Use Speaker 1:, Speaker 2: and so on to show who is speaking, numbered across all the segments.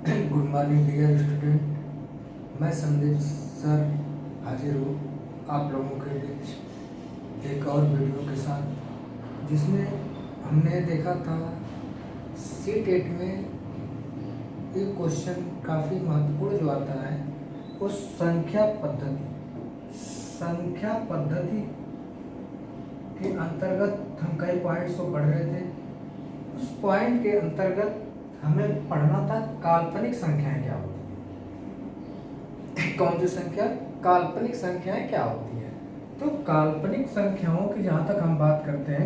Speaker 1: Good morning dear student. मैं Sandeep sir हाजिर हूँ आप लोगों के बीच एक और वीडियो के साथ, जिसमें हमने देखा था C-टेट में एक क्वेश्चन काफ़ी महत्वपूर्ण जो आता है वो संख्या पद्धति के अंतर्गत हम कई पॉइंट्स को पढ़ रहे थे। उस पॉइंट के अंतर्गत हमें पढ़ना था काल्पनिक संख्याएं क्या होती हैं। कौन सी संख्या? काल्पनिक संख्याएं क्या होती हैं। तो काल्पनिक संख्याओं की जहाँ तक हम बात करते हैं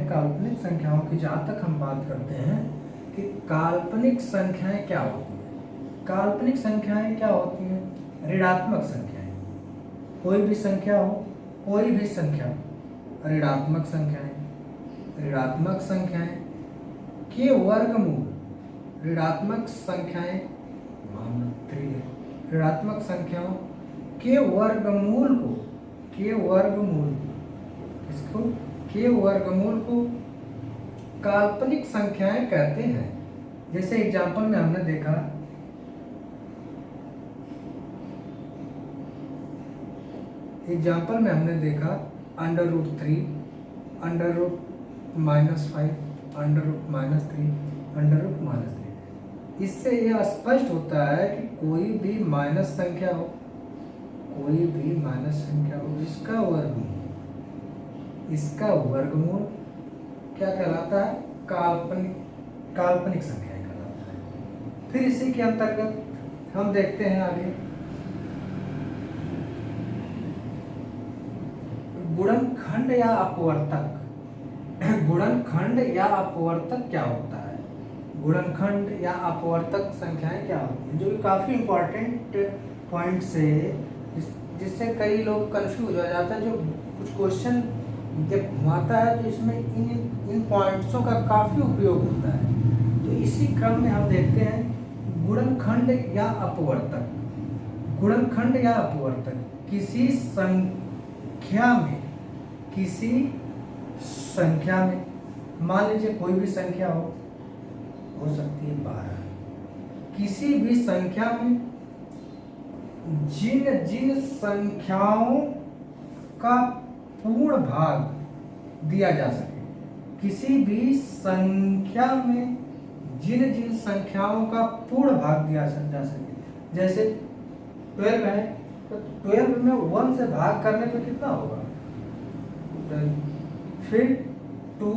Speaker 1: कि काल्पनिक संख्याएं क्या होती हैं। काल्पनिक संख्याएं क्या होती हैं? ऋणात्मक संख्याएं, कोई भी संख्या हो, ऋणात्मक संख्याएं के वर्गमूल, ऋणात्मक संख्याएं मान 3 है। ऋणात्मक संख्याओं के वर्गमूल को काल्पनिक संख्याएं कहते हैं। जैसे एग्जाम्पल में हमने देखा √3, √-5, √-3, इससे यह स्पष्ट होता है कि कोई भी माइनस संख्या हो, इसका वर्गमूल क्या कहलाता है? काल्पनिक संख्या कहलाता है। फिर इसी के अंतर्गत हम देखते हैं आगे गुणनखंड या अपवर्तक। गुणनखंड या अपवर्तक क्या होता है? गुणनखंड या अपवर्तक संख्याएं क्या होती हैं, जो कि काफ़ी इम्पोर्टेंट पॉइंट्स है, जिससे कई लोग कंफ्यूज हो जाते हैं। जो कुछ क्वेश्चन जब घुमाता है तो इसमें इन पॉइंट्सों का काफ़ी उपयोग होता है। तो इसी क्रम में हम देखते हैं गुणनखंड या अपवर्तक। गुणनखंड या अपवर्तक किसी संख्या में मान लीजिए कोई भी संख्या हो सकती है 12। किसी भी संख्या में जिन संख्याओं का पूर्ण भाग दिया जा सके, किसी भी संख्या में जिन संख्याओं का पूर्ण भाग दिया जा सके। जैसे 12 है तो 12 में 1 से भाग करने पे कितना होगा? 12। फिर 2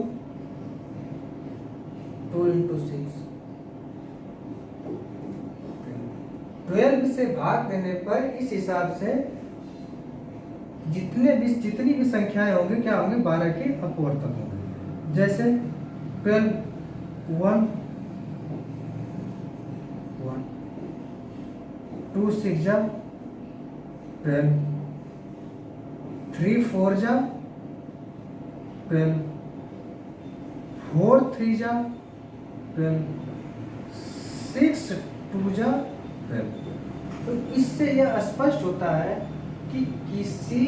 Speaker 1: × 6, 12 से भाग देने पर इस हिसाब से जितनी भी संख्याएं होंगी क्या होंगी? 12 के अपवर्तक होंगे। जैसे 12 1 2 6 जा 12, 3 4 जा 12, 4 3 जा 12, 6 2 जा 12। तो इससे यह स्पष्ट होता है कि किसी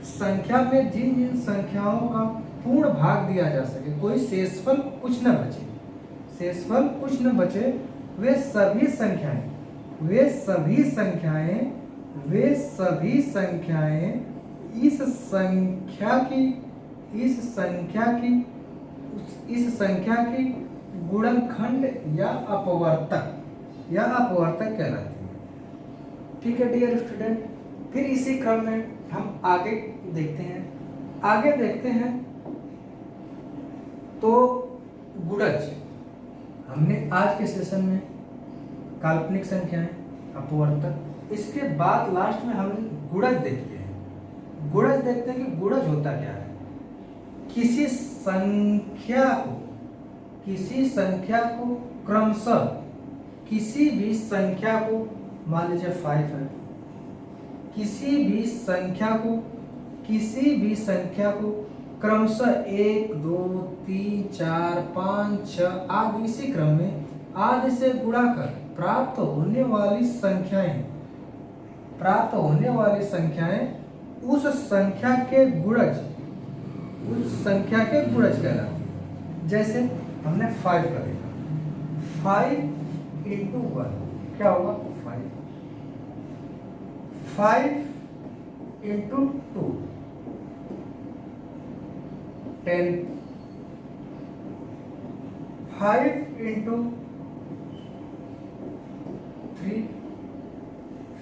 Speaker 1: संख्या में जिन संख्याओं का पूर्ण भाग दिया जा सके, कोई शेषफल कुछ न बचे, वे सभी संख्याएं इस संख्या की गुणनखंड या अपवर्तक कहलाती है। ठीक है डियर स्टूडेंट। फिर इसी क्रम में हम आगे देखते हैं तो गुणज। हमने आज के सेशन में काल्पनिक संख्याएं, अपवर्तक, इसके बाद लास्ट में हम गुणज देखते हैं। कि गुणज होता क्या है। किसी संख्या को क्रमशः, किसी भी संख्या को मान लीजिए 5 है, किसी भी संख्या को क्रमशः 1 2 3 4 5 6 आदि इसी क्रम में आदि से गुणा कर प्राप्त होने वाली संख्याएं उस संख्या के गुणज कहलाती है। जैसे हमने 5 का देखा, 5 × 1 क्या होगा 5, 5 इंटू 2 10, 5 इंटू 3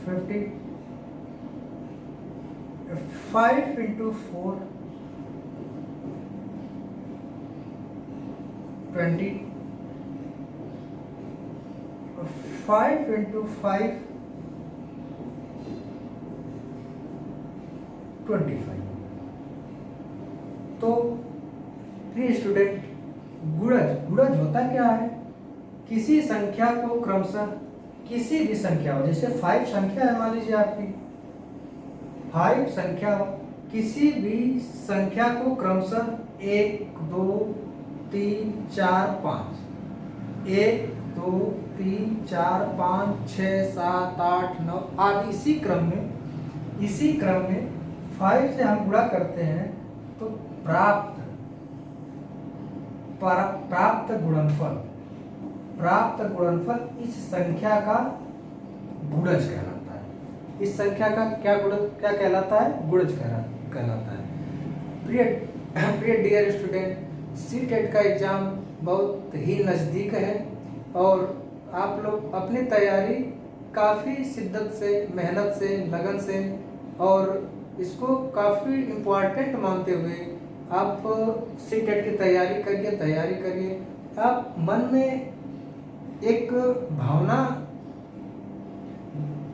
Speaker 1: 50, 5 इंटू 4 20, 5 इंटू 5 25। तो प्रिय स्टूडेंट, गुणज होता क्या है? किसी संख्या को क्रमशः, किसी भी संख्या हो, जैसे 5 संख्या है मान लीजिए आपकी 5 संख्या हो, किसी भी संख्या को क्रमशः 1 2 3 4 5, 1 2 3 4 5 6 7 8 9 आदि इसी क्रम में 5 से हम गुणा करते हैं तो प्राप्त गुणनफल इस संख्या का गुणज कहलाता है। इस संख्या का क्या कहलाता है? गुणज कहलाता है। प्रिय डियर स्टूडेंट, सीटेट का एग्जाम बहुत ही नज़दीक है और आप लोग अपनी तैयारी काफ़ी शिद्दत से, मेहनत से, लगन से और इसको काफ़ी इम्पोर्टेंट मानते हुए आप सीटेट की तैयारी करिए। आप मन में एक भावना,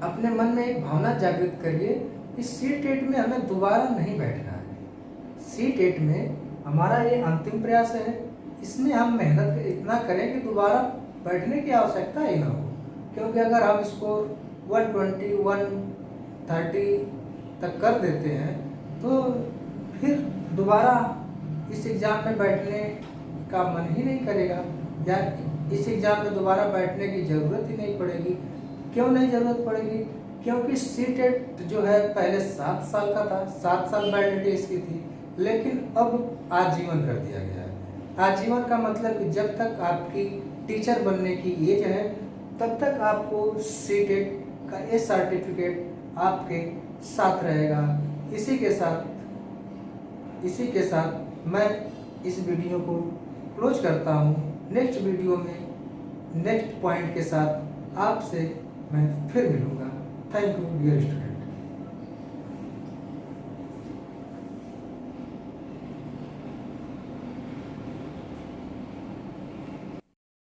Speaker 1: अपने मन में एक भावना जागृत करिए, इस सीटेट में हमें दोबारा नहीं बैठना है। सीटेट में हमारा ये अंतिम प्रयास है, इसमें हम मेहनत इतना करें कि दोबारा बैठने की आवश्यकता ही ना हो। क्योंकि अगर हम स्कोर 120 130 तक कर देते हैं तो फिर दोबारा इस एग्ज़ाम में बैठने का मन ही नहीं करेगा, या इस एग्ज़ाम में दोबारा बैठने की ज़रूरत ही नहीं पड़ेगी। क्यों नहीं ज़रूरत पड़ेगी? क्योंकि सीटेट जो है पहले 7 साल का था, 7 साल वैलिडिटी इसकी थी, लेकिन अब आजीवन कर दिया गया है। आजीवन का मतलब कि जब तक आपकी टीचर बनने की एज है तब तक आपको सीटेट का ये सर्टिफिकेट आपके साथ रहेगा। इसी के साथ मैं इस वीडियो को क्लोज करता हूँ। नेक्स्ट वीडियो में नेक्स्ट पॉइंट के साथ आपसे मैं फिर मिलूँगा। Thank you dear student.